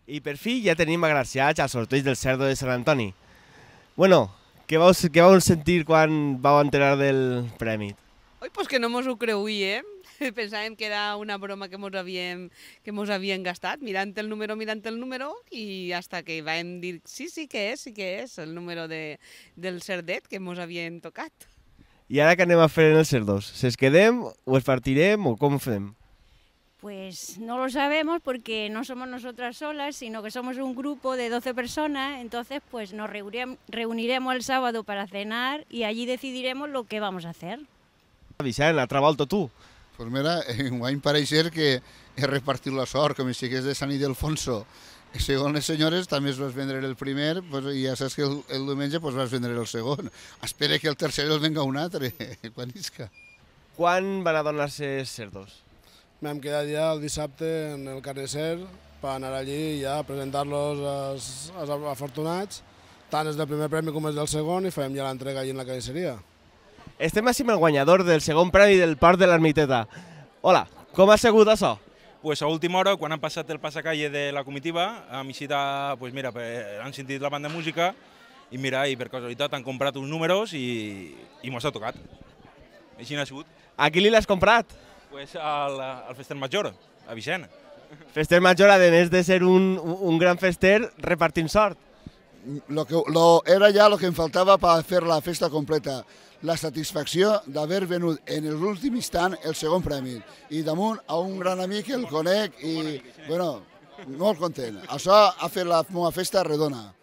I per fi ja tenim agraciats al sorteig del Cerdo de Sant Antoni. Bueno, què vau sentir quan vau enterar del premi? Oi, pues que no mos ho creuíem. Pensàvem que era una broma que mos havien gastat, mirant el número, i hasta que vam dir sí que és el número del cerdet que mos havien tocat. I ara què anem a fer en els cerdos? ¿Se quedem o els partirem o com ho fem? Pues no lo sabemos porque no somos nosotras solas, sino que somos un grupo de 12 personas, entonces pues nos reuniremos el sábado para cenar y allí decidiremos lo que vamos a hacer. Vicent, altra volta tu. Pues mira, em pareixer que he repartit la sort, com si que és de Sant Ildefonso. Segons les senyores, també es vas vendre el primer, pues, i ja saps que el diumenge pues, vas vendre el segon. Espera que el tercer el venga un altre, quan isca. Quan van a donar-se els cerdos? Vam quedar ja el dissabte en el carnisser per anar allí i ja presentar-los als afortunats, tant els del primer premi com els del segon, i farem ja l'entrega allí en la carnisseria. Estem així amb el guanyador del segon premi del Port de l'Ermiteta. Hola, com ha sigut això? Pues a última hora, quan han passat el passacalle de la comitiva, hem pues mira, han sentit la banda de música i mira, i per casualitat han comprat uns números i mos ha tocat. Així n'ha sigut. A qui li l'has comprat? Pues al fester major, a Vicent. Fester major, a més de ser un gran fester, repartint sort. Era ja el que em faltava per fer la festa completa. La satisfacció d'haver venut en l'últim instant el segon premi. I damunt a un gran amic, el conec, i bueno, molt content. Això ha fet la meva festa redona.